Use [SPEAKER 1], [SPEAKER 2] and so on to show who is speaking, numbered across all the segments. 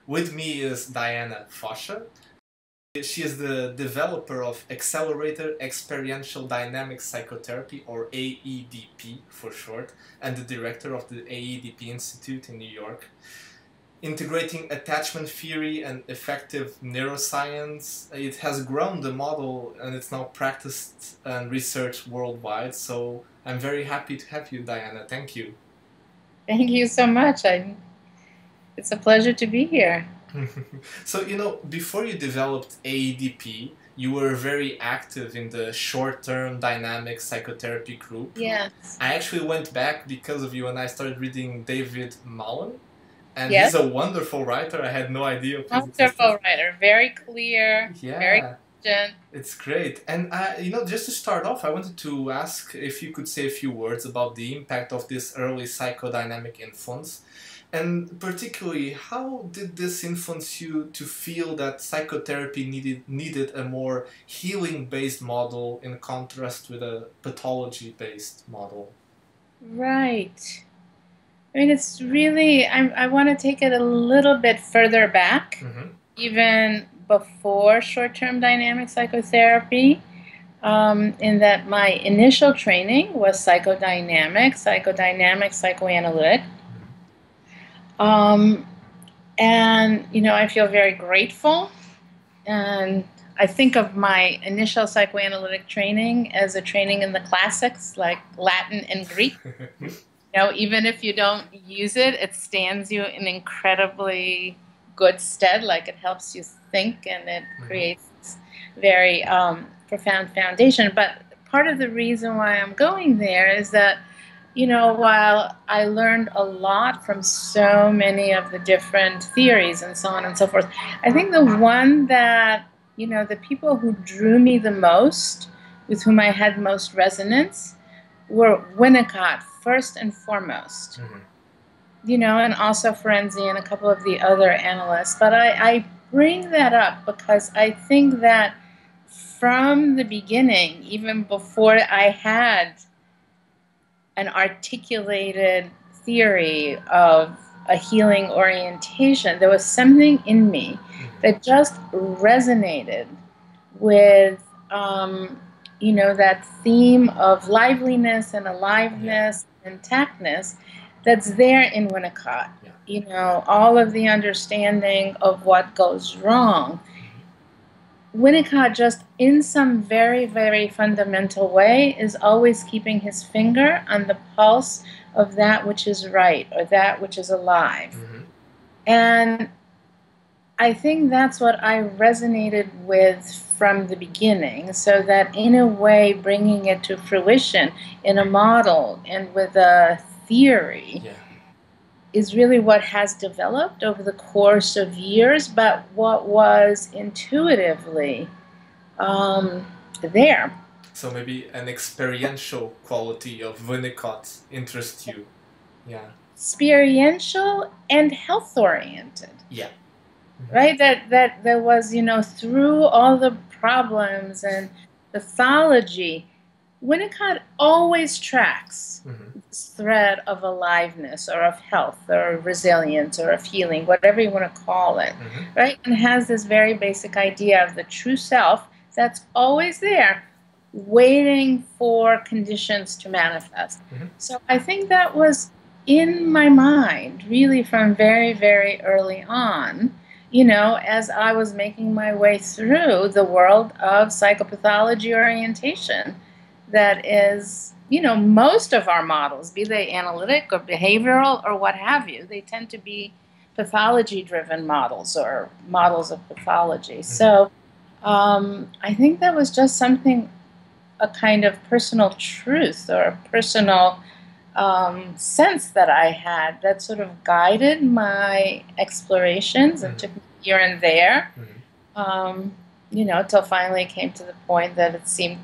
[SPEAKER 1] With me is Diana Fosha. She is the developer of Accelerator Experiential Dynamic Psychotherapy, or AEDP for short, and the director of the AEDP Institute in New York. Integrating attachment theory and effective neuroscience, it has grown the model and it's now practiced and researched worldwide. So I'm very happy to have you, Diana. Thank you.
[SPEAKER 2] Thank you so much. It's a pleasure to be here.
[SPEAKER 1] So, before you developed AEDP, you were very active in the short-term dynamic psychotherapy group.
[SPEAKER 2] Yes.
[SPEAKER 1] I actually went back because of you and I started reading 𝗵𝗔𝗍𝗍. And
[SPEAKER 2] yes.
[SPEAKER 1] He's a wonderful writer. I had no idea of his
[SPEAKER 2] wonderful writer. Very clear.
[SPEAKER 1] Yeah.
[SPEAKER 2] Very intelligent.
[SPEAKER 1] It's great. And, just to start off, I wanted to ask if you could say a few words about the impact of this early psychodynamic influence. And particularly, how did this influence you to feel that psychotherapy needed a more healing-based model in contrast with a pathology-based model?
[SPEAKER 2] Right. I mean, it's really, I want to take it a little bit further back, even before short-term dynamic psychotherapy, in that my initial training was psychodynamic psychoanalytic. And, I feel very grateful. And I think of my initial psychoanalytic training as a training in the classics like Latin and Greek. Even if you don't use it, it stands you in incredibly good stead. Like, it helps you think and it creates this very profound foundation. But part of the reason why I'm going there is that, while I learned a lot from so many of the different theories and so on and so forth, I think the one that, the people who drew me the most, with whom I had most resonance, were Winnicott, first and foremost. And also Ferenczi and a couple of the other analysts. But I bring that up because I think that from the beginning, even before I had an articulated theory of a healing orientation, there was something in me that just resonated with, that theme of liveliness and aliveness and tactness that's there in Winnicott. All of the understanding of what goes wrong. Winnicott, just in some very, very fundamental way, is always keeping his finger on the pulse of that which is right or that which is alive. And I think that's what I resonated with from the beginning, so that in a way bringing it to fruition in a model and with a theory is really what has developed over the course of years, but what was intuitively there.
[SPEAKER 1] So maybe an experiential quality of Winnicott interests you.
[SPEAKER 2] Experiential and health-oriented. Right? That there was, through all the problems and pathology, Winnicott always tracks this thread of aliveness or of health or resilience or of healing, whatever you want to call it, right? And has this very basic idea of the true self that's always there, waiting for conditions to manifest. So I think that was in my mind really from very, very early on, as I was making my way through the world of psychopathology orientation. That is, most of our models, be they analytic or behavioral or what have you, they tend to be pathology-driven models or models of pathology. So I think that was just something, a kind of personal truth or a personal sense that I had that sort of guided my explorations and took me here and there, till finally it came to the point that it seemed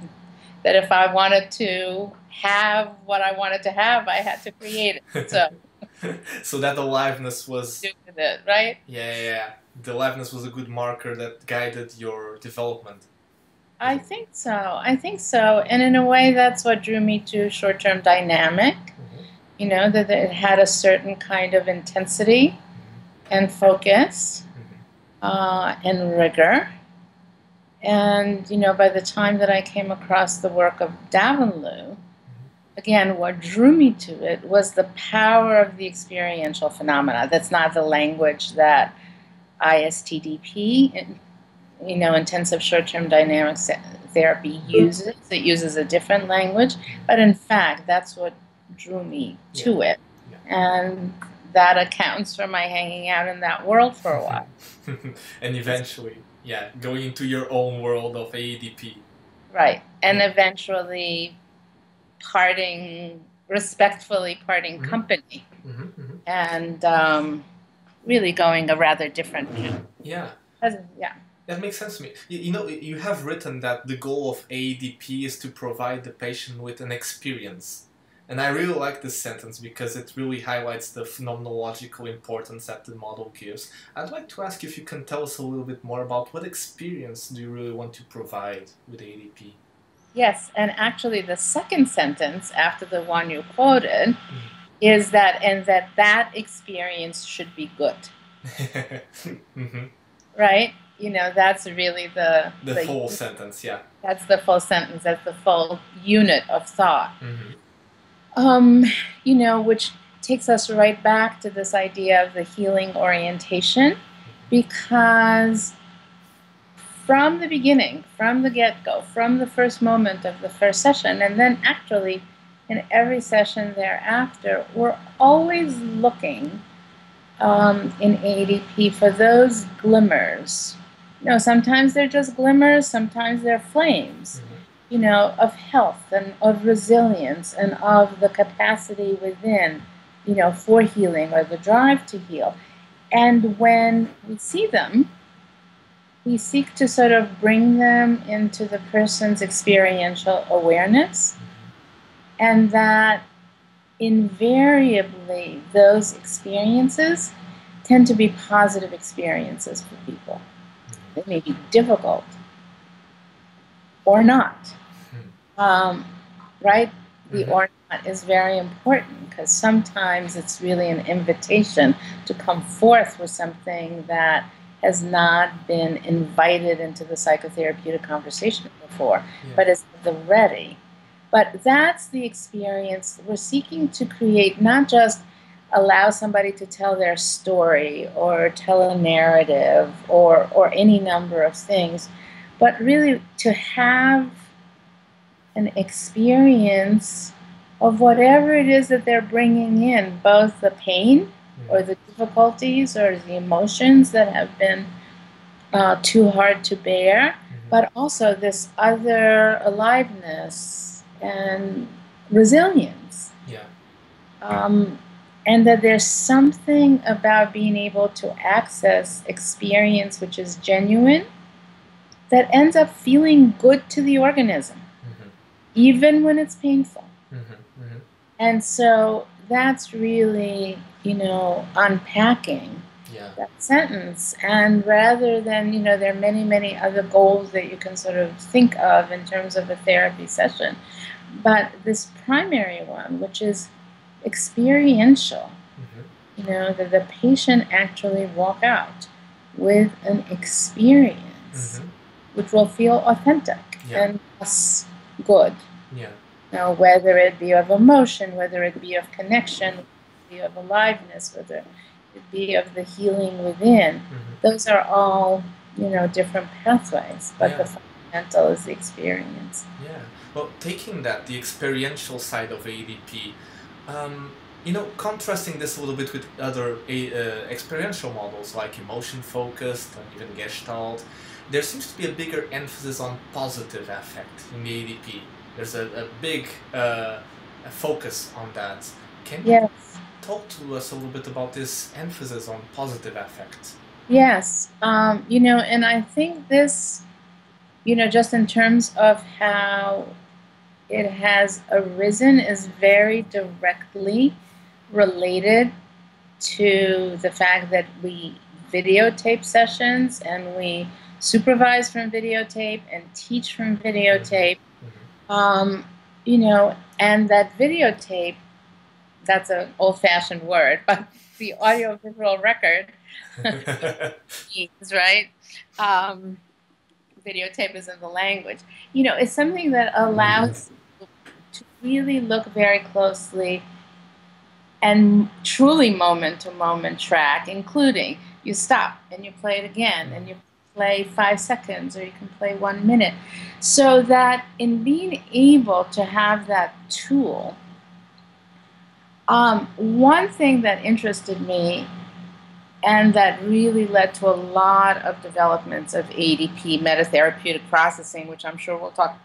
[SPEAKER 2] that if I wanted to have what I wanted to have, I had to create it.
[SPEAKER 1] So that aliveness was...
[SPEAKER 2] do with it, right?
[SPEAKER 1] Yeah. The aliveness was a good marker that guided your development.
[SPEAKER 2] I think so. And in a way, that's what drew me to short-term dynamic. That it had a certain kind of intensity and focus. and rigor. And, you know, by the time that I came across the work of 𝗔𝗯𝗃, again, what drew me to it was the power of the experiential phenomena. That's not the language that ISTDP, you know, intensive short-term dynamic therapy uses. It uses a different language, but in fact, that's what drew me to it. And that accounts for my hanging out in that world for a while.
[SPEAKER 1] And eventually, going into your own world of AEDP.
[SPEAKER 2] Right. And eventually respectfully parting company. And really going a rather different route.
[SPEAKER 1] Yeah.
[SPEAKER 2] Yeah.
[SPEAKER 1] That makes sense to me. You know, you have written that the goal of AEDP is to provide the patient with an experience. And I really like this sentence because it really highlights the phenomenological importance that the model gives. I'd like to ask if you can tell us a little bit more about what experience do you really want to provide with AEDP?
[SPEAKER 2] Yes, and actually the second sentence after the one you quoted is that, and that experience should be good. Right? You know, that's really the
[SPEAKER 1] full sentence, yeah.
[SPEAKER 2] That's the full sentence. That's the full unit of thought. You know, which takes us right back to this idea of the healing orientation, because from the beginning, from the get-go, from the first moment of the first session, and then actually in every session thereafter, we're always looking in AEDP for those glimmers. You know, sometimes they're just glimmers, sometimes they're flames, you know, of health and of resilience and of the capacity within, you know, for healing or the drive to heal. And when we see them, we seek to sort of bring them into the person's experiential awareness, and that invariably those experiences tend to be positive experiences for people. They may be difficult or not, right? The or not is very important, because sometimes it's really an invitation to come forth with something that has not been invited into the psychotherapeutic conversation before, but is at the ready. But that's the experience we're seeking to create, not just allow somebody to tell their story or tell a narrative or any number of things, but really to have an experience of whatever it is that they're bringing in, both the pain or the difficulties or the emotions that have been too hard to bear, but also this other aliveness and resilience. And that there's something about being able to access experience which is genuine that ends up feeling good to the organism, even when it's painful. And so that's really, you know, unpacking that sentence. And rather than, you know, there are many, many other goals that you can sort of think of in terms of a therapy session, but this primary one, which is experiential, you know, that the patient actually walk out with an experience which will feel authentic and thus good. Now, whether it be of emotion, whether it be of connection, whether it be of aliveness, whether it be of the healing within, those are all, you know, different pathways, but the fundamental is the experience.
[SPEAKER 1] Well, taking that, the experiential side of AEDP, you know, contrasting this a little bit with other experiential models like emotion-focused and even Gestalt, there seems to be a bigger emphasis on positive affect in the AEDP. There's a big focus on that. Can you talk to us a little bit about this emphasis on positive affect?
[SPEAKER 2] Yes. You know, and I think this, you know, just in terms of how it has arisen, is very directly related to the fact that we videotape sessions and we supervise from videotape and teach from videotape. You know, and that videotape, that's an old-fashioned word, but the audiovisual record is right. Videotape is in the language. You know, it's something that allows you to really look very closely and truly moment-to-moment track, including you stop and you play it again, and you play 5 seconds, or you can play 1 minute. So that in being able to have that tool, one thing that interested me and that really led to a lot of developments of AEDP, metatherapeutic processing, which I'm sure we'll talk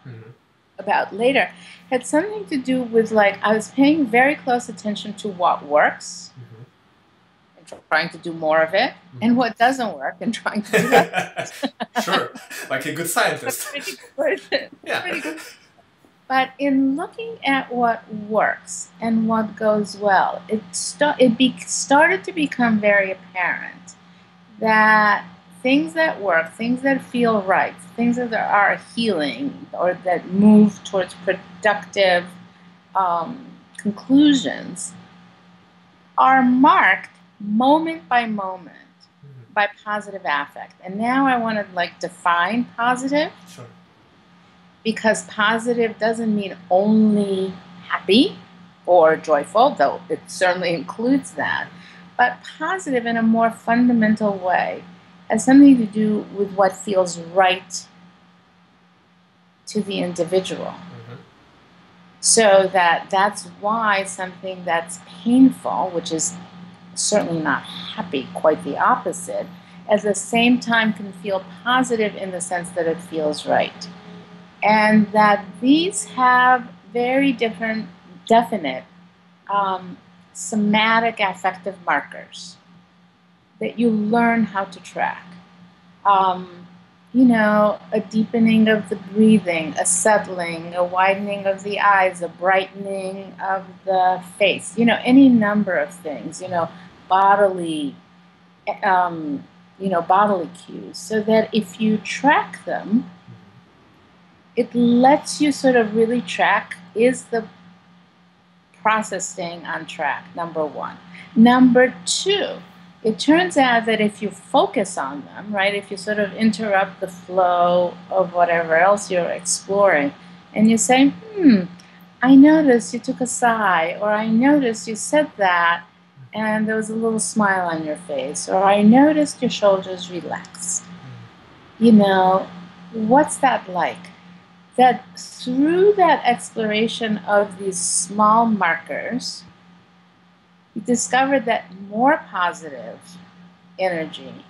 [SPEAKER 2] about later, had something to do with, like, I was paying very close attention to what works and trying to do more of it, and what doesn't work and trying to do less.
[SPEAKER 1] Sure, like a good scientist. Yeah.
[SPEAKER 2] But in looking at what works and what goes well, it started to become very apparent that things that work, things that feel right, things that are healing or that move towards productive conclusions are marked moment by moment by positive affect. And now I want to, like, define positive.
[SPEAKER 1] Sure.
[SPEAKER 2] Because positive doesn't mean only happy or joyful, though it certainly includes that. But positive in a more fundamental way has something to do with what feels right to the individual. So that's why something that's painful, which is certainly not happy, quite the opposite, at the same time can feel positive in the sense that it feels right. And that these have very different, definite, somatic affective markers that you learn how to track. You know, a deepening of the breathing, a settling, a widening of the eyes, a brightening of the face, you know, any number of things, you know, bodily cues, so that if you track them, it lets you sort of really track, is the process staying on track, number one. Number two, it turns out that if you focus on them, right, if you sort of interrupt the flow of whatever else you're exploring, and you say, I noticed you took a sigh, or I noticed you said that, and there was a little smile on your face, or I noticed your shoulders relaxed. You know, what's that like? That through that exploration of these small markers, you discovered that more positive energy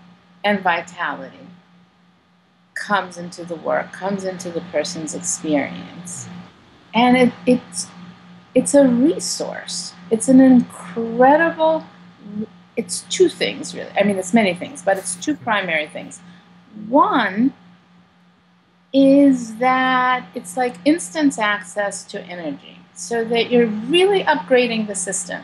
[SPEAKER 2] and vitality comes into the work, comes into the person's experience. And it's a resource. It's an incredible, it's two things really. I mean, it's many things, but it's two primary things. One is that it's like instant access to energy, so that you're really upgrading the system.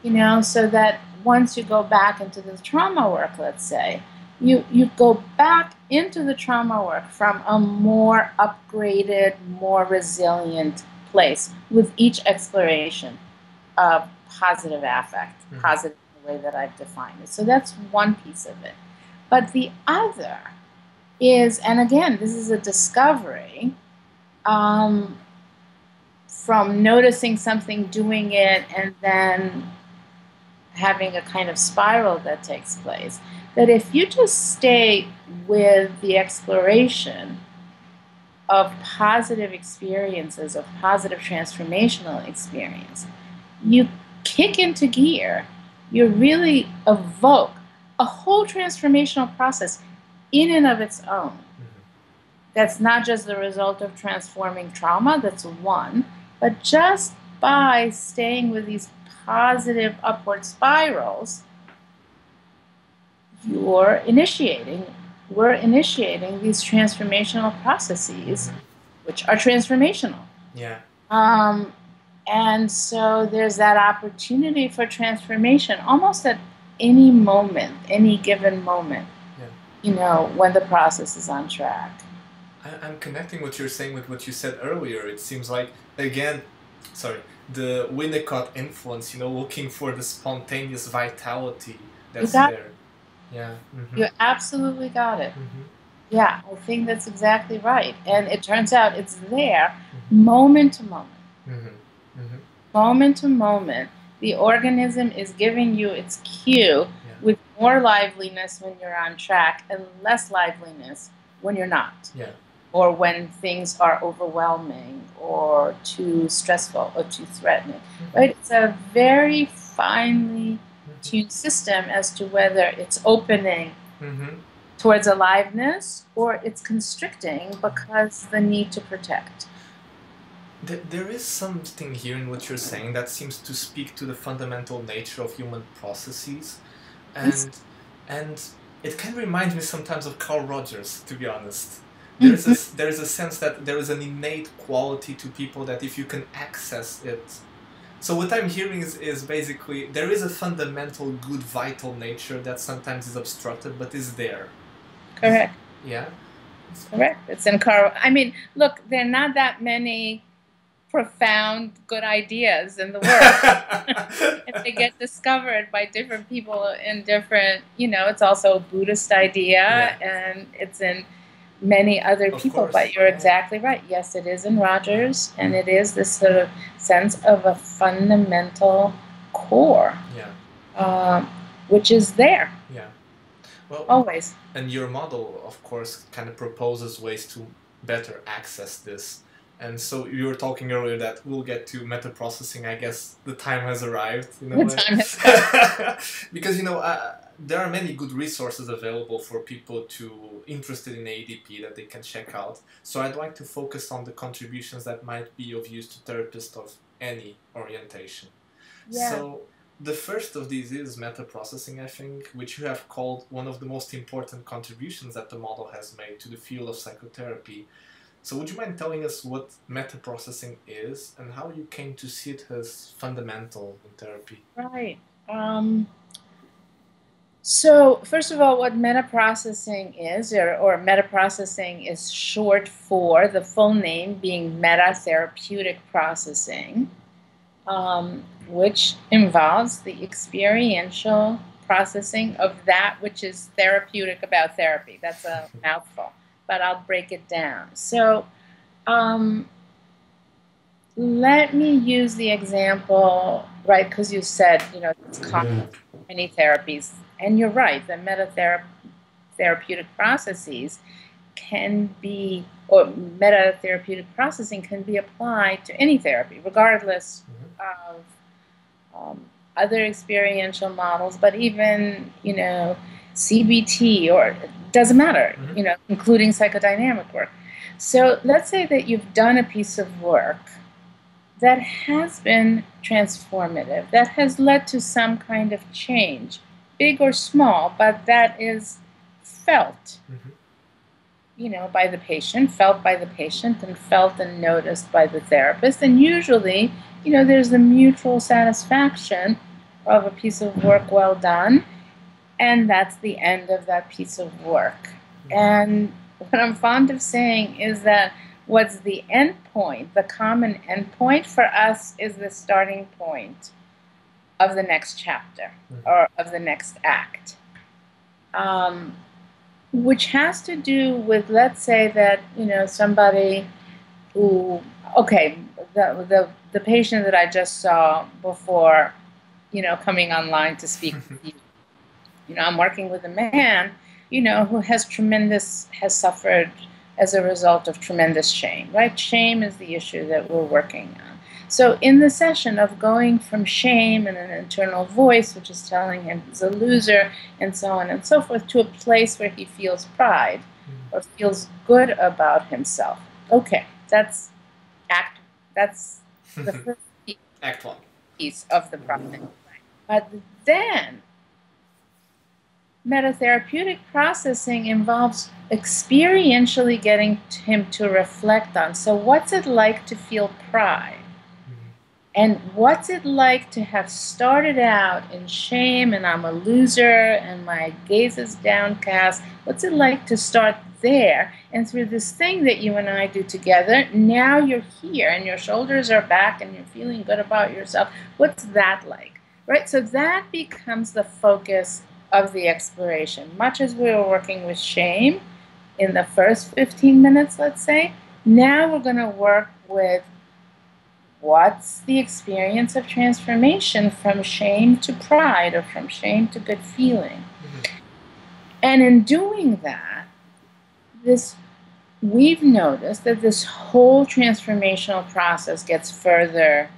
[SPEAKER 2] You know, so that once you go back into the trauma work, let's say, you go back into the trauma work from a more upgraded, more resilient place with each exploration of positive affect, positive in the way that I've defined it. So that's one piece of it. But the other is, and again, this is a discovery from noticing something, doing it, and then having a kind of spiral that takes place, that if you just stay with the exploration of positive experiences, of positive transformational experience, you kick into gear, you really evoke a whole transformational process in and of its own. That's not just the result of transforming trauma, that's one, but just by staying with these positive upward spirals, we're initiating these transformational processes, which are transformational.
[SPEAKER 1] Yeah.
[SPEAKER 2] And so there's that opportunity for transformation almost at any moment, any given moment, you know, when the process is on track.
[SPEAKER 1] I'm connecting what you're saying with what you said earlier. It seems like, again, sorry, the Winnicott influence, you know, looking for the spontaneous vitality that's there. Yeah.
[SPEAKER 2] You absolutely got it. Yeah, I think that's exactly right. And it turns out it's there moment to moment. Moment to moment, the organism is giving you its cue with more liveliness when you're on track and less liveliness when you're not.
[SPEAKER 1] Yeah.
[SPEAKER 2] Or when things are overwhelming or too stressful or too threatening. Right? It's a very finely tuned system as to whether it's opening towards aliveness or it's constricting because the need to protect.
[SPEAKER 1] There is something here in what you're saying that seems to speak to the fundamental nature of human processes, and it can remind me sometimes of Carl Rogers, to be honest. There is a sense that there is an innate quality to people that if you can access it. So what I'm hearing is basically there is a fundamental good vital nature that sometimes is obstructed but is there.
[SPEAKER 2] Correct.
[SPEAKER 1] Yeah?
[SPEAKER 2] Correct. It's in Carl. I mean, look, there are not that many profound good ideas in the world. And they get discovered by different people in different, you know, it's also a Buddhist idea and it's in many other people, but you're exactly right. Yes, it is in Rogers, and it is this sort of sense of a fundamental core, which is there.
[SPEAKER 1] Yeah. Well,
[SPEAKER 2] always.
[SPEAKER 1] And your model, of course, kind of proposes ways to better access this. And so you were talking earlier that we'll get to metaprocessing. I guess the time has arrived. In a way.
[SPEAKER 2] Time has come.
[SPEAKER 1] Because, you know, there are many good resources available for people interested in AEDP that they can check out. So I'd like to focus on the contributions that might be of use to therapists of any orientation.
[SPEAKER 2] Yeah.
[SPEAKER 1] So the first of these is metaprocessing, I think, which you have called one of the most important contributions that the model has made to the field of psychotherapy. So would you mind telling us what metaprocessing is and how you came to see it as fundamental in therapy?
[SPEAKER 2] Right. So first of all, what metaprocessing is, or metaprocessing is short for the full name being metatherapeutic processing, which involves the experiential processing of that which is therapeutic about therapy. That's a mouthful, but I'll break it down. So let me use the example, right, because you said, you know, it's common in many therapies. And you're right, the metatherapeutic processes can be, or metatherapeutic processing can be applied to any therapy, regardless of other experiential models, but even, you know, CBT, or it doesn't matter, you know, including psychodynamic work. So let's say that you've done a piece of work that has been transformative, that has led to some kind of change, big or small, but that is felt, you know, by the patient, felt by the patient, and felt and noticed by the therapist. And usually, you know, there's the mutual satisfaction of a piece of work well done, and that's the end of that piece of work. And what I'm fond of saying is that what's the end point, the common end point for us, is the starting point of the next chapter or of the next act, which has to do with, let's say that, you know, somebody who, okay, the patient that I just saw before, you know, coming online to speak with you, you know, I'm working with a man, you know, who has suffered as a result of tremendous shame, right? Shame is the issue that we're working on. So in the session of going from shame and an internal voice, which is telling him he's a loser and so on and so forth, to a place where he feels pride or feels good about himself. Okay, that's the first piece of the process. But then metatherapeutic processing involves experientially getting him to reflect on, so what's it like to feel pride? And what's it like to have started out in shame and I'm a loser and my gaze is downcast? What's it like to start there? And through this thing that you and I do together, now you're here and your shoulders are back and you're feeling good about yourself. What's that like? Right? So that becomes the focus of the exploration. Much as we were working with shame in the first 15 minutes, let's say, now we're going to work with what's the experience of transformation from shame to pride or from shame to good feeling. And in doing that, we've noticed that this whole transformational process gets further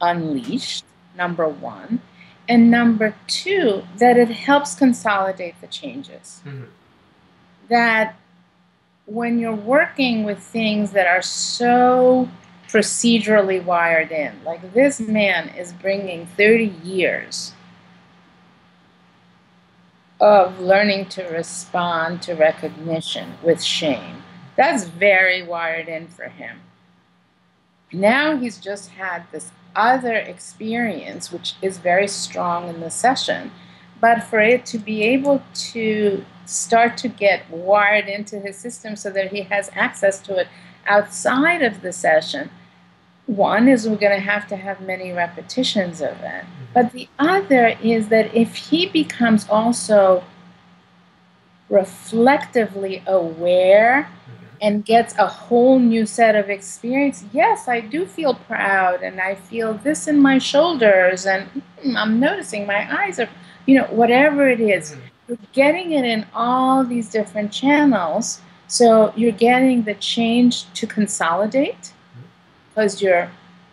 [SPEAKER 2] unleashed, number one. And number two, that it helps consolidate the changes. That when you're working with things that are so procedurally wired in, like this man is bringing 30 years of learning to respond to recognition with shame. That's very wired in for him. Now he's just had this other experience, which is very strong in the session, but for it to be able to start to get wired into his system so that he has access to it outside of the session, one is we're going to have many repetitions of it. But the other is that if he becomes also reflectively aware and gets a whole new set of experience, yes, I do feel proud and I feel this in my shoulders and I'm noticing my eyes are, whatever it is, you're getting it in all these different channels. So you're getting the change to consolidate because you're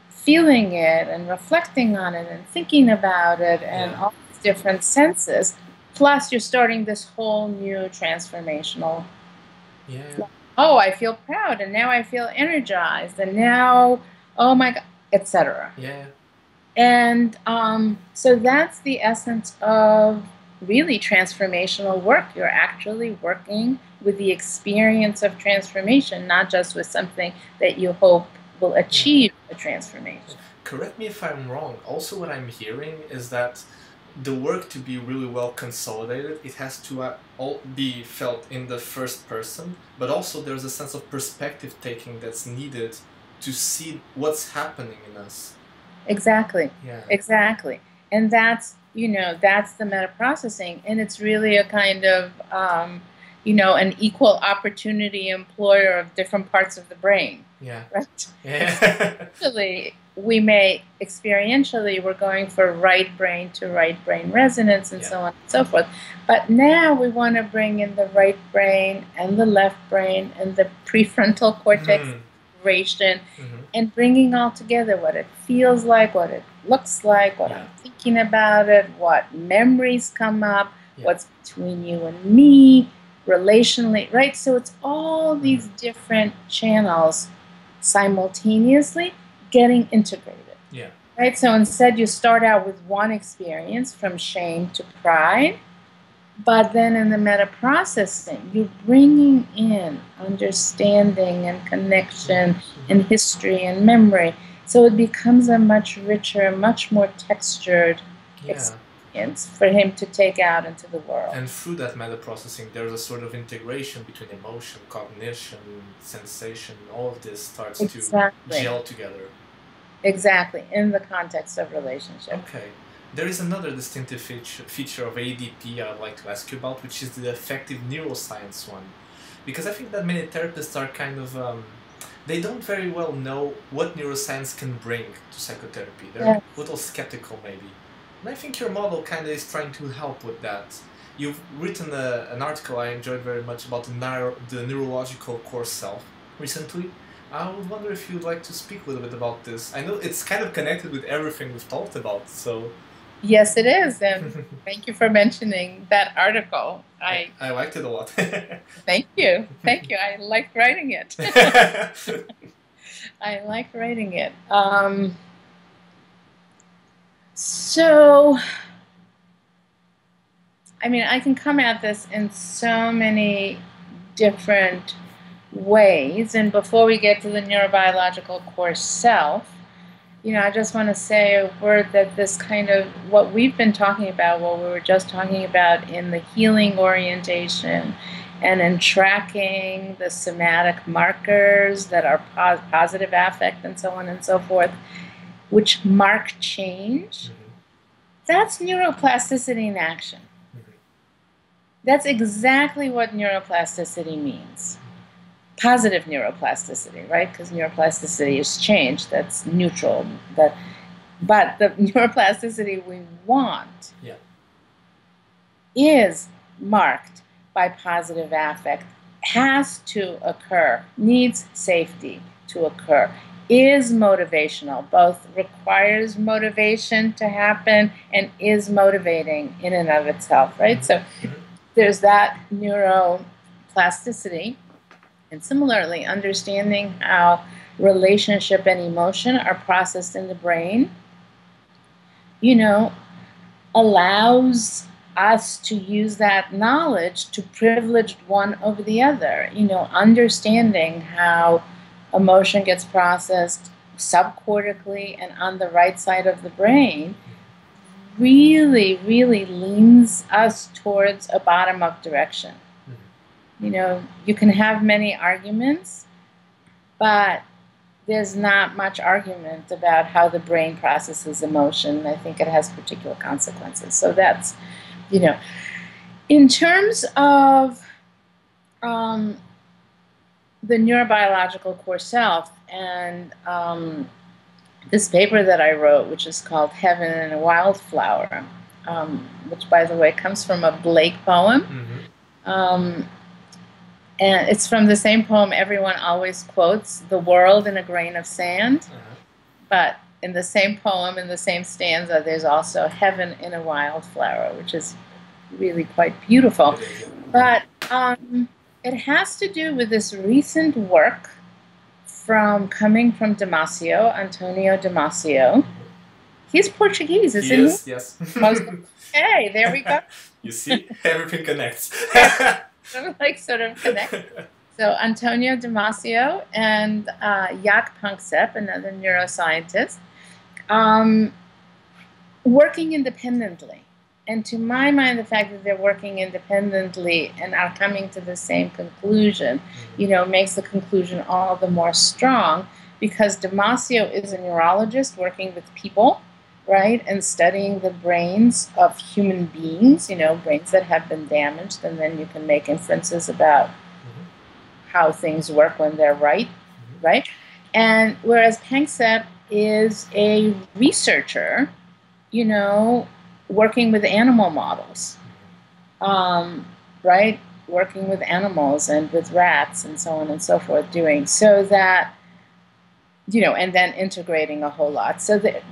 [SPEAKER 2] feeling it and reflecting on it and thinking about it and all these different senses. Plus, you're starting this whole new transformational. Oh, I feel proud, and now I feel energized, and now, oh my God, etc. And so that's the essence of really transformational work. You're actually working with the experience of transformation, not just with something that you hope will achieve a transformation.
[SPEAKER 1] Correct me if I'm wrong. Also, what I'm hearing is that the work to be really well consolidated, it has to all be felt in the first person, but also there's a sense of perspective taking that's needed to see what's happening in us.
[SPEAKER 2] Exactly. Exactly. And that's, that's the metaprocessing. And it's really a kind of, an equal opportunity employer of different parts of the brain. Right? Actually, experientially, we're going for right brain to right brain resonance and so on and so forth. But now we want to bring in the right brain and the left brain and the prefrontal cortex integration and bringing all together what it feels like, what it looks like, what I'm thinking about it, what memories come up, what's between you and me, relationally, right? So it's all these different channels simultaneously getting integrated. Right? So instead you start out with one experience from shame to pride, but then in the metaprocessing, you're bringing in understanding and connection and history and memory. So it becomes a much richer, much more textured experience for him to take out into the world.
[SPEAKER 1] And through that metaprocessing, there's a sort of integration between emotion, cognition, sensation, all of this starts to gel together.
[SPEAKER 2] Exactly, in the context of relationship.
[SPEAKER 1] Okay. There is another distinctive feature of AEDP I'd like to ask you about, which is the affective neuroscience one. Because I think that many therapists are kind of, they don't very well know what neuroscience can bring to psychotherapy. They're a little skeptical maybe. And I think your model kind of is trying to help with that. You've written an article I enjoyed very much about the neurological core self recently. I would wonder if you'd like to speak a little bit about this. I know it's kind of connected with everything we've talked about, so...
[SPEAKER 2] Yes, it is, and thank you for mentioning that article.
[SPEAKER 1] I liked it a lot.
[SPEAKER 2] Thank you. Thank you. I liked writing it. I liked writing it. So, I mean, I can come at this in so many different ways, and before we get to the neurobiological core self, I just want to say a word that this kind of, what we've been talking about, what we were just talking about in the healing orientation and in tracking the somatic markers that are positive affect and so on and so forth, which mark change, that's neuroplasticity in action. That's exactly what neuroplasticity means. Positive neuroplasticity, right? Because neuroplasticity is change. That's neutral. But the neuroplasticity we want is marked by positive affect, has to occur, needs safety to occur, is motivational, both requires motivation to happen and is motivating in and of itself, right? So there's that neuroplasticity. And similarly, understanding how relationship and emotion are processed in the brain, allows us to use that knowledge to privilege one over the other. Understanding how emotion gets processed subcortically and on the right side of the brain really, really leans us towards a bottom-up direction. You can have many arguments, but there's not much argument about how the brain processes emotion. I think it has particular consequences. So that's, in terms of the neurobiological core self and this paper that I wrote, which is called Heaven and a Wildflower, which, by the way, comes from a Blake poem. And it's from the same poem everyone always quotes, "The world in a grain of sand." But in the same poem, in the same stanza, there's also "Heaven in a Wildflower," which is really quite beautiful. But it has to do with this recent work coming from 𝗔𝗯𝗂𝘃, Antonio 𝗔𝗯𝗃𝘃. He's Portuguese, isn't he?
[SPEAKER 1] Yes.
[SPEAKER 2] Hey, there we go.
[SPEAKER 1] You see, everything connects.
[SPEAKER 2] Sort of connect. So Antonio 𝗔𝗯𝗃𝘃 and 𝗃 𝗵cie𝘀𝘁, another neuroscientist, working independently. And to my mind, the fact that they're working independently and are coming to the same conclusion, makes the conclusion all the more strong, because 𝗔𝗯𝗃𝘃 is a neurologist working with people, right, and studying the brains of human beings, brains that have been damaged, and then you can make inferences about how things work when they're right? And whereas 𝗵cie𝘀𝘁 is a researcher, working with animal models, right, working with animals and with rats and so on and so forth, doing so that, and then integrating a whole lot. So they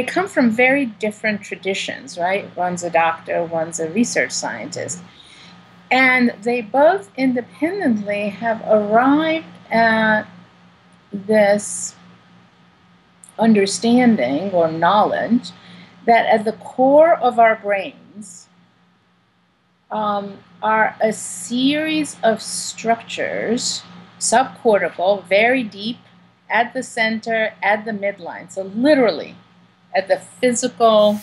[SPEAKER 2] come from very different traditions, right? One's a doctor, one's a research scientist. And they both independently have arrived at this understanding or knowledge that at the core of our brains are a series of structures, subcortical, very deep, at the center, at the midline. So literally, at the physical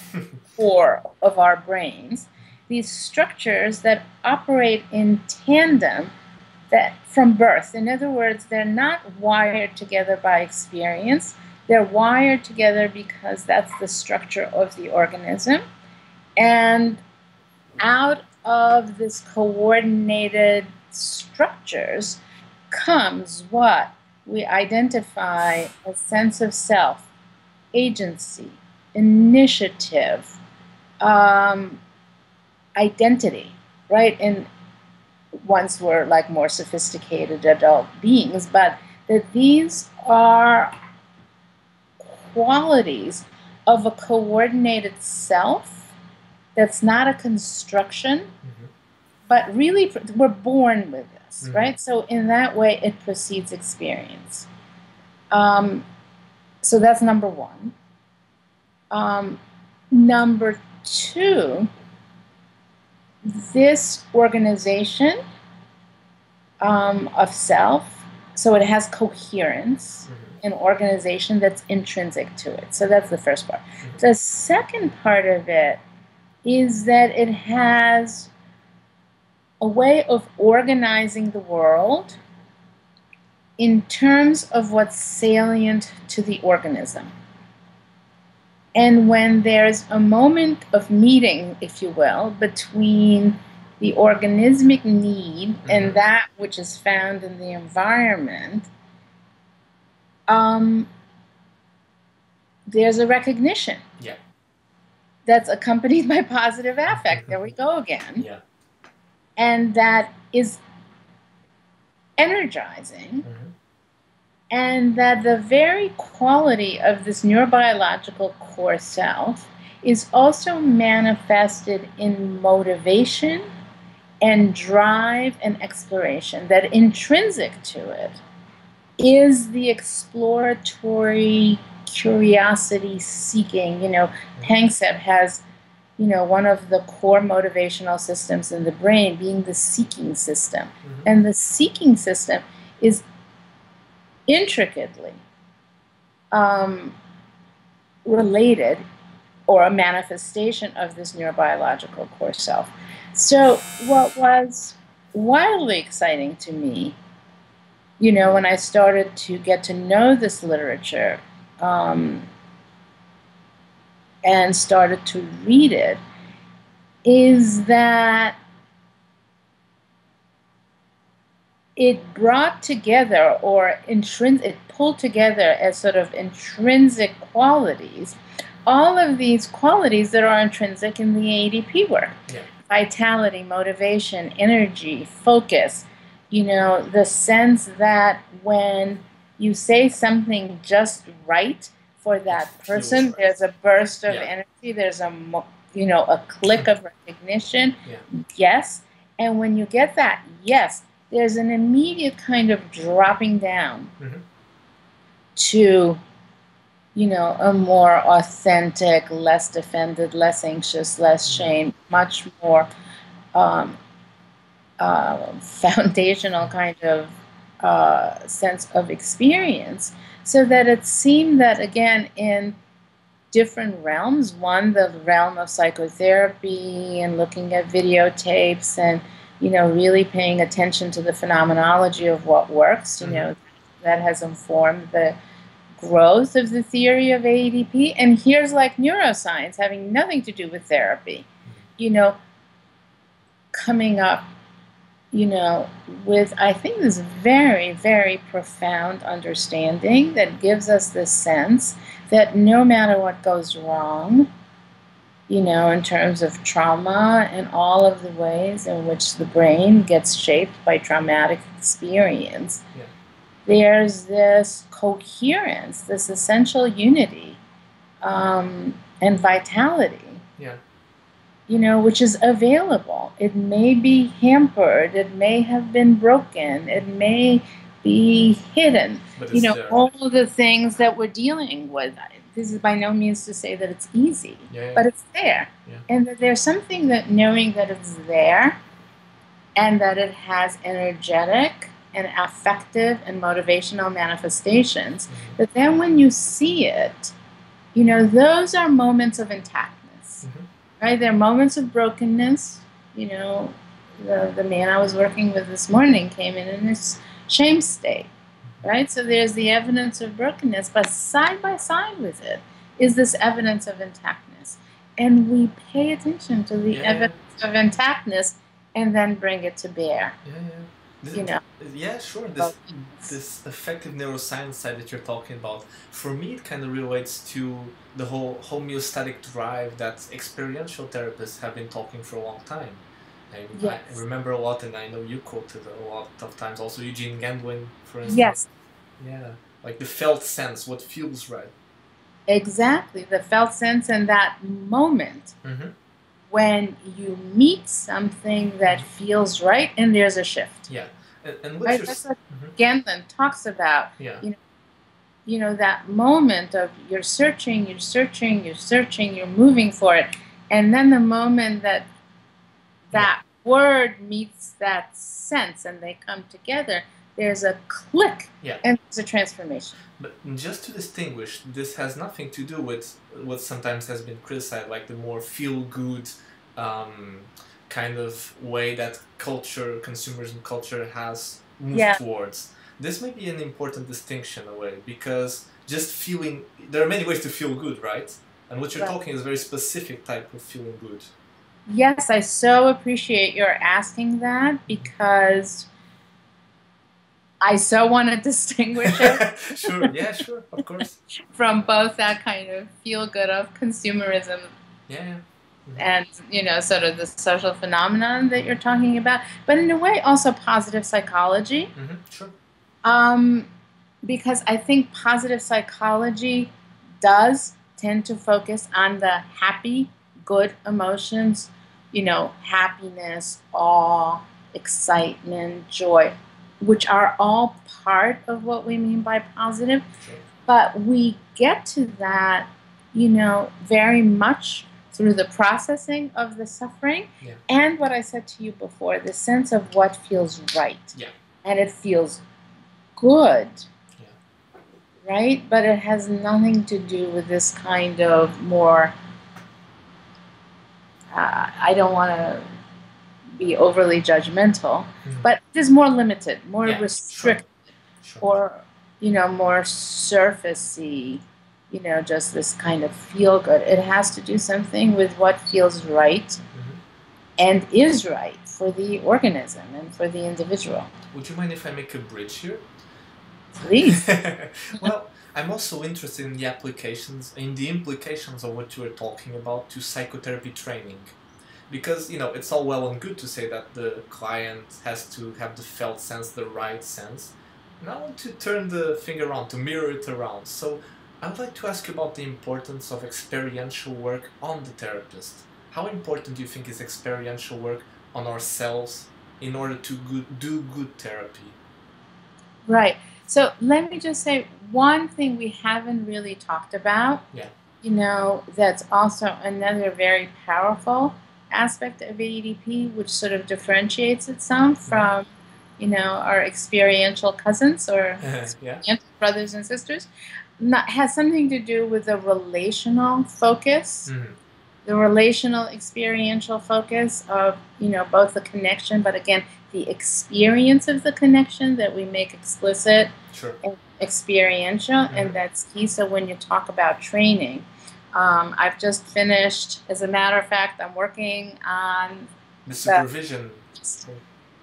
[SPEAKER 2] core of our brains, these structures that operate in tandem from birth. In other words, they're not wired together by experience. They're wired together because that's the structure of the organism. And out of this coordinated structures comes what we identify as sense of self, agency, initiative, identity, right? And once we're like more sophisticated adult beings, but that these are qualities of a coordinated self that's not a construction, but really we're born with this, right? So in that way, it precedes experience. So that's number one. Number two, this organization of self so it has coherence and organization that's intrinsic to it. So that's the first part. The second part of it is that it has a way of organizing the world in terms of what's salient to the organism. And when there's a moment of meeting, if you will, between the organismic need and that which is found in the environment, there's a recognition that's accompanied by positive affect. There we go again. And that is energizing. And that the very quality of this neurobiological core self is also manifested in motivation and drive and exploration. That intrinsic to it is the exploratory curiosity seeking. You know, 𝗵cie𝘀𝘁𝗄 has, you know, one of the core motivational systems in the brain being the seeking system. And the seeking system is intricately related, or a manifestation of this neurobiological core self. So what was wildly exciting to me, you know, when I started to get to know this literature and started to read it, is that it brought together, or it pulled together as sort of intrinsic qualities, all of these qualities that are intrinsic in the AEDP work. Vitality, motivation, energy, focus, you know, the sense that when you say something just right for that person, there's a burst of energy, there's a, you know, a click of recognition, yes, and when you get that yes, there's an immediate kind of dropping down to, you know, a more authentic, less defended, less anxious, less shame, much more foundational kind of sense of experience. So that it seemed that, again, in different realms, one, the realm of psychotherapy and looking at videotapes and, you know, really paying attention to the phenomenology of what works, you know, that has informed the growth of the theory of AEDP. And here's like neuroscience, having nothing to do with therapy, you know, coming up, you know, with, I think, this very, very profound understanding that gives us this sense that no matter what goes wrong, you know, in terms of trauma and all of the ways in which the brain gets shaped by traumatic experience, there's this coherence, this essential unity and vitality, you know, which is available. It may be hampered, it may have been broken, it may be hidden, you know, there. All of the things that we're dealing with. This is by no means to say that it's easy, but it's there. And that there's something that knowing that it's there and that it has energetic and affective and motivational manifestations, that then when you see it, you know, those are moments of intactness, right? They're moments of brokenness. You know, the man I was working with this morning came in this shame state. Right? So there's the evidence of brokenness, but side by side with it is this evidence of intactness. And we pay attention to the evidence of intactness and then bring it to bear.
[SPEAKER 1] You know? Yeah, sure. This affective neuroscience side that you're talking about, for me it kind of relates to the whole homeostatic drive that experiential therapists have been talking for a long time. I remember a lot, and I know you quoted a lot of times, also Eugene Gendwin, for instance. Like the felt sense, what feels right.
[SPEAKER 2] Exactly, the felt sense, and that moment when you meet something that feels right and there's a shift.
[SPEAKER 1] And
[SPEAKER 2] right? That's what Gendwin talks about. You know, that moment of you're searching, you're moving for it, and then the moment that that word meets that sense and they come together, there's a click,
[SPEAKER 1] Yeah.
[SPEAKER 2] and there's a transformation.
[SPEAKER 1] But just to distinguish, this has nothing to do with what sometimes has been criticized, like the more feel-good kind of way that culture, consumerism culture has moved towards. This may be an important distinction in a way, because just feeling, there are many ways to feel good, right? And what you're talking is a very specific type of feeling good.
[SPEAKER 2] Yes, I so appreciate your asking that, because I so want to distinguish it
[SPEAKER 1] Sure, yeah, sure, of course.
[SPEAKER 2] from both that kind of feel-good of consumerism and, you know, sort of the social phenomenon that you're talking about, but in a way also positive psychology.
[SPEAKER 1] Sure.
[SPEAKER 2] Because I think positive psychology does tend to focus on the happy, good emotions, you know, happiness, awe, excitement, joy, which are all part of what we mean by positive.
[SPEAKER 1] Sure.
[SPEAKER 2] But we get to that, you know, very much through the processing of the suffering and what I said to you before, the sense of what feels right.
[SPEAKER 1] Yeah.
[SPEAKER 2] And it feels good, right? But it has nothing to do with this kind of more, I don't want to be overly judgmental, but it is more limited, more restricted, or, you know, more surfacey, you know, just this kind of feel good. It has to do something with what feels right and is right for the organism and for the individual.
[SPEAKER 1] Would you mind if I make a bridge here?
[SPEAKER 2] Please.
[SPEAKER 1] Well, I'm also interested in the applications, in the implications of what you were talking about to psychotherapy training. Because, you know, it's all well and good to say that the client has to have the felt sense, the right sense. And I want to turn the thing around, to mirror it around. So I would like to ask you about the importance of experiential work on the therapist. How important do you think is experiential work on ourselves in order to do good therapy?
[SPEAKER 2] Right. So let me just say one thing we haven't really talked about, you know, that's also another very powerful aspect of AEDP, which sort of differentiates itself from, you know, our experiential cousins or experiential brothers and sisters, has something to do with the relational focus, the relational experiential focus of, you know, both the connection, but again, the experience of the connection that we make explicit and experiential, and that's key. So when you talk about training, I've just finished, as a matter of fact, I'm working on
[SPEAKER 1] the supervision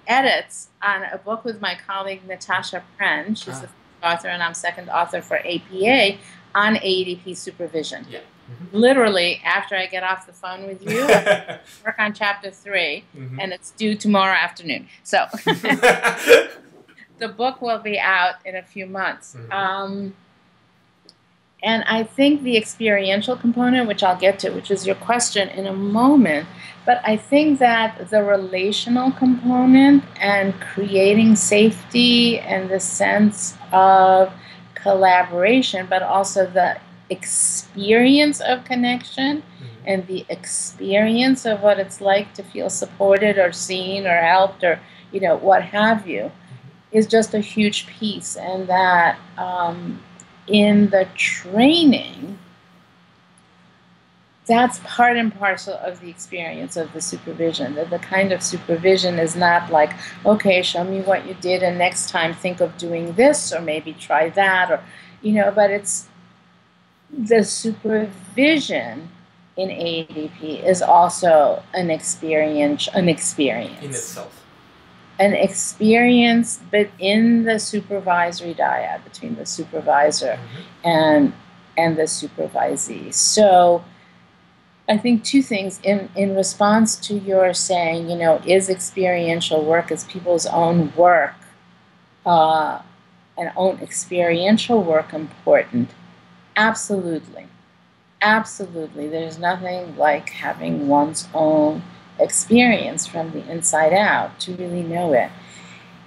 [SPEAKER 2] edits on a book with my colleague 𝗵cie𝘀𝘁𝗁. She's the first author and I'm second author for APA on AEDP supervision. Literally, after I get off the phone with you, I work on chapter 3, and it's due tomorrow afternoon. So the book will be out in a few months. And I think the experiential component, which I'll get to, which is your question in a moment, but I think that the relational component and creating safety and the sense of collaboration, but also the experience of connection and the experience of what it's like to feel supported or seen or helped or, you know, what have you, is just a huge piece. And that in the training, that's part and parcel of the experience of the supervision. That the kind of supervision is not like, okay, show me what you did and next time think of doing this or maybe try that, or, you know, but it's the supervision in AEDP is also an experience in
[SPEAKER 1] itself.
[SPEAKER 2] An experience, but in the supervisory dyad, between the supervisor and the supervisee. So I think two things in response to your saying, you know, is experiential work, is people's own work and own experiential work important? Absolutely. Absolutely. There's nothing like having one's own experience from the inside out to really know it.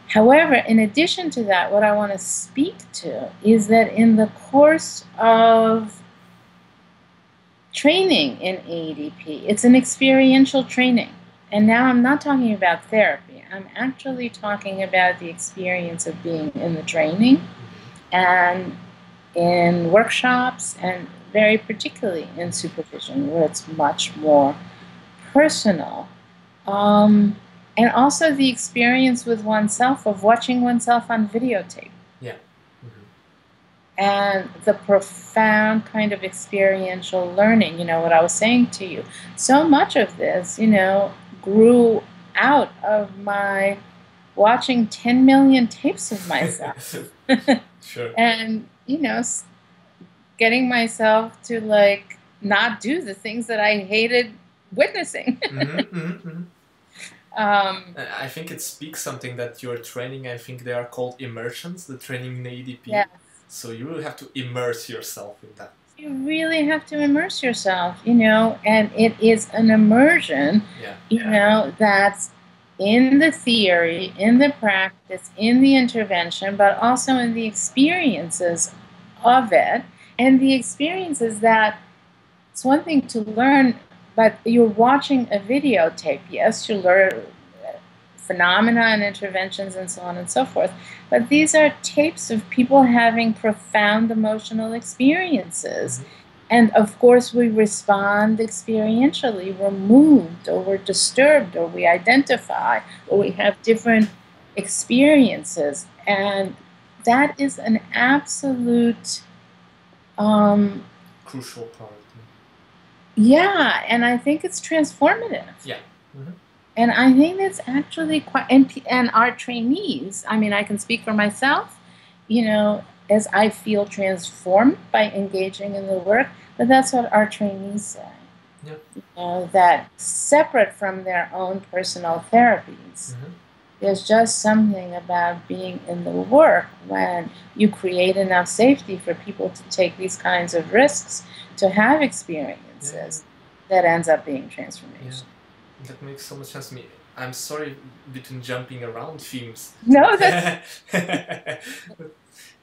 [SPEAKER 2] However, in addition to that, what I want to speak to is that in the course of training in AEDP, it's an experiential training. And now I'm not talking about therapy. I'm actually talking about the experience of being in the training and in workshops, and very particularly in supervision, where it's much more personal. And also the experience with oneself of watching oneself on videotape.
[SPEAKER 1] Yeah.
[SPEAKER 2] And the profound kind of experiential learning, what I was saying to you. So much of this, grew out of my watching 10 million tapes of myself.
[SPEAKER 1] Sure.
[SPEAKER 2] And, getting myself to not do the things that I hated witnessing.
[SPEAKER 1] I think it speaks something that your training, I think they are called immersions, the training in AEDP.
[SPEAKER 2] Yes.
[SPEAKER 1] So you really have to immerse yourself in that.
[SPEAKER 2] You really have to immerse yourself, and it is an immersion, that's in the theory, in the practice, in the intervention, but also in the experiences of it. And the experiences that it's one thing to learn, but you're watching a videotape. Yes, you learn phenomena and interventions and so on and so forth. But these are tapes of people having profound emotional experiences. And of course, we respond experientially. We're moved, or we're disturbed, or we identify, or we have different experiences. And that is an absolute
[SPEAKER 1] crucial part.
[SPEAKER 2] Yeah, and I think it's transformative.
[SPEAKER 1] Yeah.
[SPEAKER 2] And I think that's actually quite, and our trainees, I can speak for myself, as I feel transformed by engaging in the work, but that's what our trainees say.
[SPEAKER 1] Yeah.
[SPEAKER 2] That separate from their own personal therapies, there's just something about being in the work when you create enough safety for people to take these kinds of risks, to have experiences that ends up being transformational.
[SPEAKER 1] Yeah. That makes so much sense to me. I'm sorry between jumping around themes.
[SPEAKER 2] No, that's...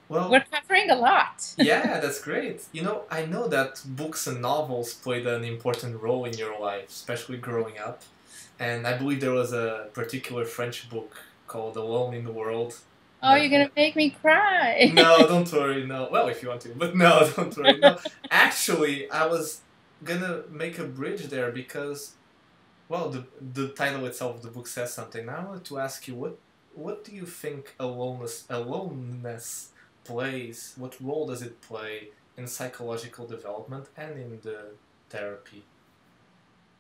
[SPEAKER 1] Well,
[SPEAKER 2] we're covering a lot.
[SPEAKER 1] Yeah, that's great. I know that books and novels played an important role in your life, especially growing up. And I believe there was a particular French book called Alone in the World.
[SPEAKER 2] Oh, you're going to make me cry.
[SPEAKER 1] No, don't worry, no. Well, if you want to, but no, don't worry. No, actually, I was going to make a bridge there because, well, the title itself of the book says something. Now I wanted to ask you, what do you think aloneness plays, what role does it play in psychological development and in the therapy?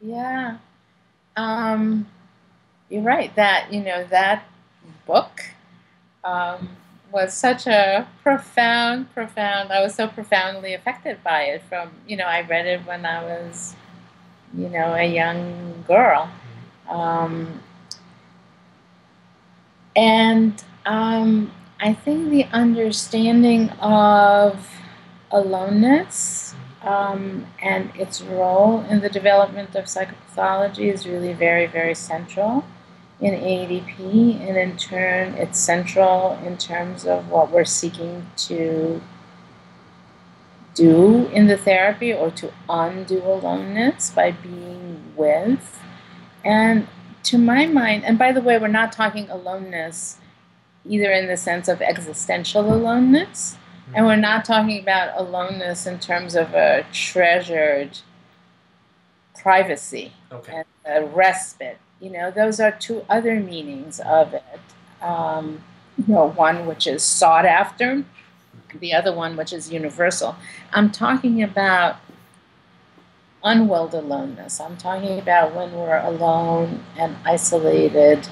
[SPEAKER 2] Yeah. You're right, that, that book was such a profound, I was so profoundly affected by it from, I read it when I was, a young girl. I think the understanding of aloneness and its role in the development of psychopathology is really very, very central in AEDP, and in turn it's central in terms of what we're seeking to do in the therapy, or to undo aloneness by being with. And to my mind, and by the way, we're not talking aloneness either in the sense of existential aloneness, and we're not talking about aloneness in terms of a treasured privacy and a respite. Those are two other meanings of it. One which is sought after, the other one which is universal. I'm talking about unwilled aloneness. I'm talking about when we're alone and isolated,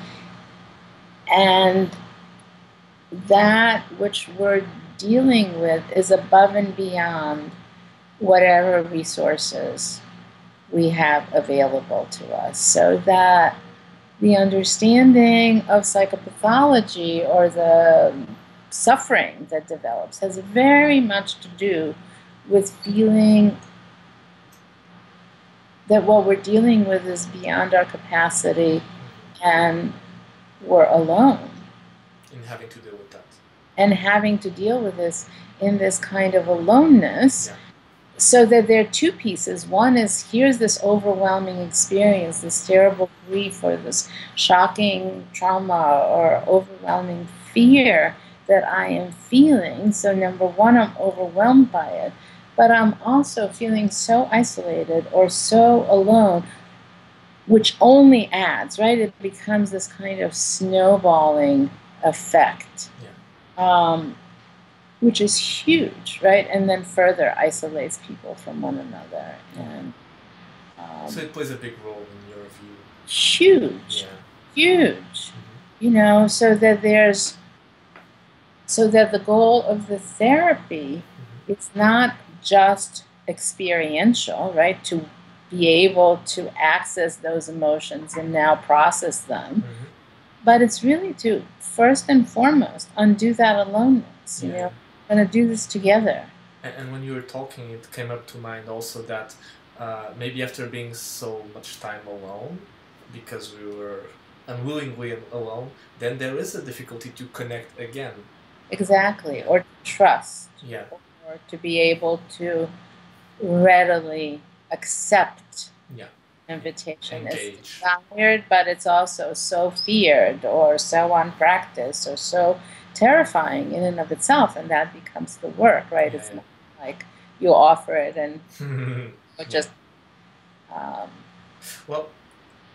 [SPEAKER 2] and that which we're dealing with is above and beyond whatever resources we have available to us. So that the understanding of psychopathology, or the suffering that develops, has very much to do with feeling that what we're dealing with is beyond our capacity, and we're alone.
[SPEAKER 1] In having to deal with that.
[SPEAKER 2] And having to deal with this in this kind of aloneness, so that there are two pieces. One is, here's this overwhelming experience, this terrible grief or this shocking trauma or overwhelming fear that I am feeling. So number one, I'm overwhelmed by it, but I'm also feeling so isolated or so alone, which only adds, right? It becomes this kind of snowballing effect.
[SPEAKER 1] Yeah.
[SPEAKER 2] Which is huge, right? And then further isolates people from one another. And
[SPEAKER 1] so it plays a big role in your view.
[SPEAKER 2] Huge,
[SPEAKER 1] yeah.
[SPEAKER 2] Huge. You know, so that the goal of the therapy is not just experiential, right? To be able to access those emotions and now process them. But it's really to, first and foremost, undo that aloneness, you know? We're going to do this together.
[SPEAKER 1] And when you were talking, it came up to mind also that maybe after being so much time alone, because we were unwillingly alone, then there is a difficulty to connect again.
[SPEAKER 2] Exactly, or to trust.
[SPEAKER 1] Yeah.
[SPEAKER 2] Or to be able to readily accept invitation.
[SPEAKER 1] Engage.
[SPEAKER 2] It's desired, but it's also so feared or so unpracticed or so terrifying in and of itself, and that becomes the work, right? It's not like you offer it and just...
[SPEAKER 1] Well,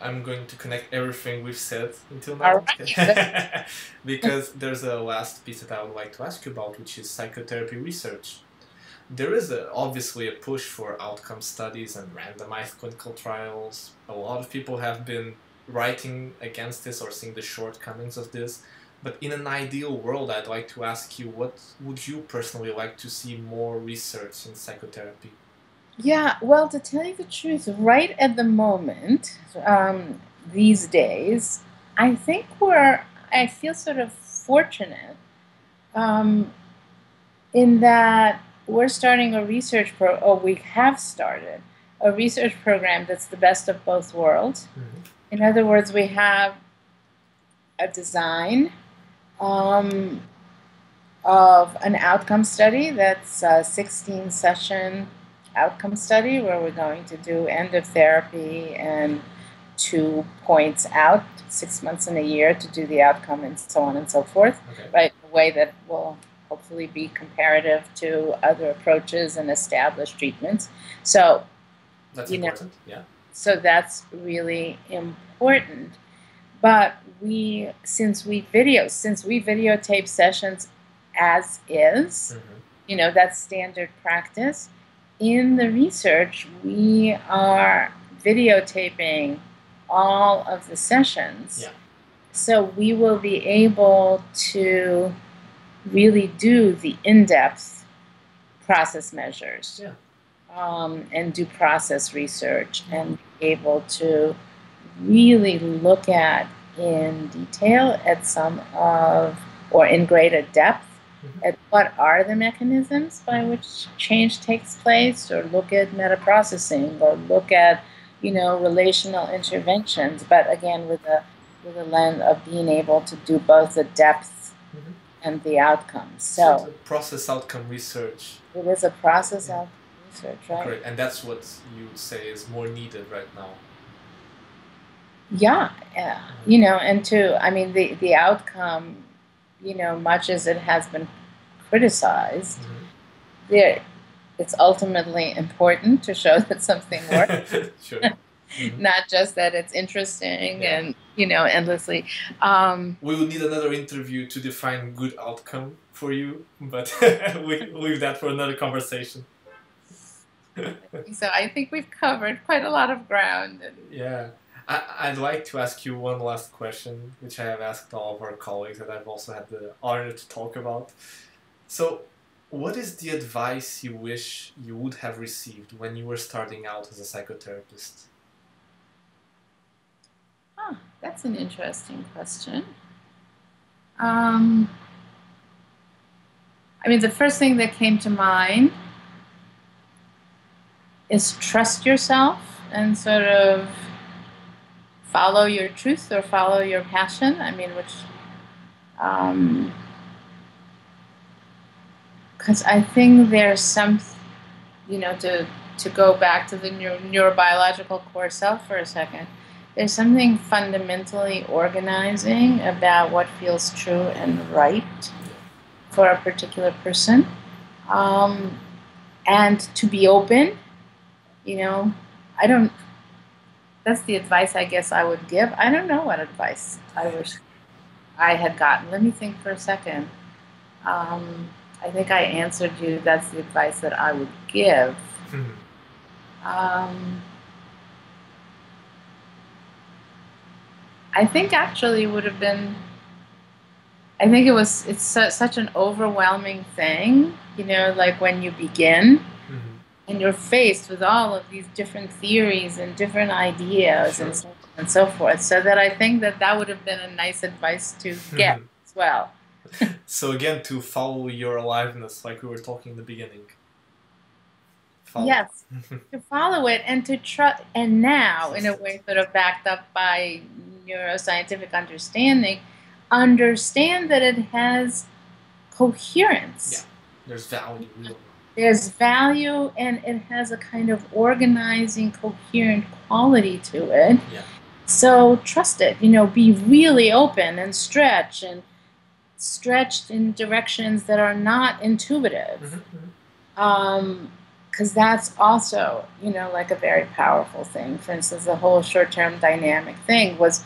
[SPEAKER 1] I'm going to connect everything we've said until now.
[SPEAKER 2] Right.
[SPEAKER 1] Because there's a last piece that I would like to ask you about, which is psychotherapy research. There is obviously a push for outcome studies and randomized clinical trials. A lot of people have been writing against this or seeing the shortcomings of this. But in an ideal world, I'd like to ask you, what would you personally like to see more research in psychotherapy?
[SPEAKER 2] Yeah, well, to tell you the truth, right at the moment, these days, I think I feel sort of fortunate in that we're starting a research we have started a research program that's the best of both worlds. In other words, we have a design of an outcome study that's a 16-session outcome study where we're going to do end of therapy and 2 points out, 6 months and a year to do the outcome and so on and so forth, right? In a way that will hopefully be comparative to other approaches and established treatments. So
[SPEAKER 1] that's important,
[SPEAKER 2] So that's really important. But since we videotape sessions as is, that's standard practice. In the research, we are videotaping all of the sessions. So we will be able to really do the in-depth process measures and do process research and be able to really look at in detail at or in greater depth at what are the mechanisms by which change takes place, or look at metaprocessing, or look at, relational interventions, but again with a lens of being able to do both the depth and the outcomes. So
[SPEAKER 1] it's a process outcome research.
[SPEAKER 2] It is a process outcome research, right?
[SPEAKER 1] Correct, and that's what you say is more needed right now.
[SPEAKER 2] Yeah, and the outcome, much as it has been criticized, it's ultimately important to show that something works.
[SPEAKER 1] Sure.
[SPEAKER 2] Not just that it's interesting and, endlessly.
[SPEAKER 1] We would need another interview to define good outcome for you, but we leave that for another conversation.
[SPEAKER 2] So I think we've covered quite a lot of ground.
[SPEAKER 1] Yeah. I'd like to ask you one last question, which I have asked all of our colleagues that I've also had the honor to talk about. So, what is the advice you wish you would have received when you were starting out as a psychotherapist?
[SPEAKER 2] Oh, that's an interesting question. The first thing that came to mind is trust yourself and sort of follow your truth or follow your passion. Because I think there's to go back to the neurobiological core self for a second, there's something fundamentally organizing about what feels true and right for a particular person. And to be open, that's the advice I guess I would give. I don't know what advice I wish I had gotten. Let me think for a second. I think I answered you. That's the advice that I would give. I think actually would have been, I think it's such an overwhelming thing, like when you begin and you're faced with all of these different theories and different ideas and so forth. So that I think that would have been a nice advice to get as well.
[SPEAKER 1] So again, to follow your aliveness, like we were talking in the beginning.
[SPEAKER 2] Yes, to follow it and to trust, and now in a way sort of backed up by neuroscientific understand that it has coherence.
[SPEAKER 1] Yeah, there's value.
[SPEAKER 2] There's value, and it has a kind of organizing, coherent quality to it.
[SPEAKER 1] Yeah.
[SPEAKER 2] So trust it, be really open and stretched in directions that are not intuitive. Because that's also, like a very powerful thing. For instance, the whole short-term dynamic thing was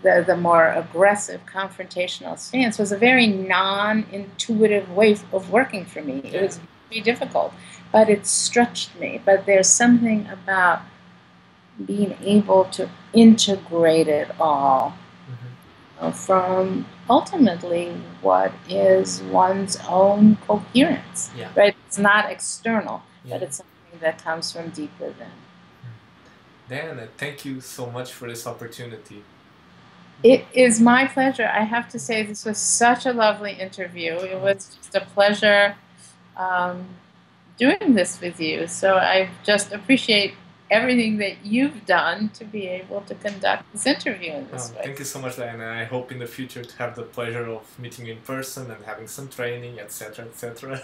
[SPEAKER 2] the more aggressive confrontational stance was a very non-intuitive way of working for me. It was very difficult, but it stretched me. But there's something about being able to integrate it all from ultimately what is one's own coherence. Right? It's not external, but it's something that comes from deep within.
[SPEAKER 1] Diana, thank you so much for this opportunity.
[SPEAKER 2] It is my pleasure. I have to say this was such a lovely interview. It was just a pleasure doing this with you. So I just appreciate everything that you've done to be able to conduct this interview in this way.
[SPEAKER 1] Thank you so much, Diana. I hope in the future to have the pleasure of meeting you in person and having some training, etc., etc.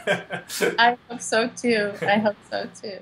[SPEAKER 2] I hope so too. I hope so too.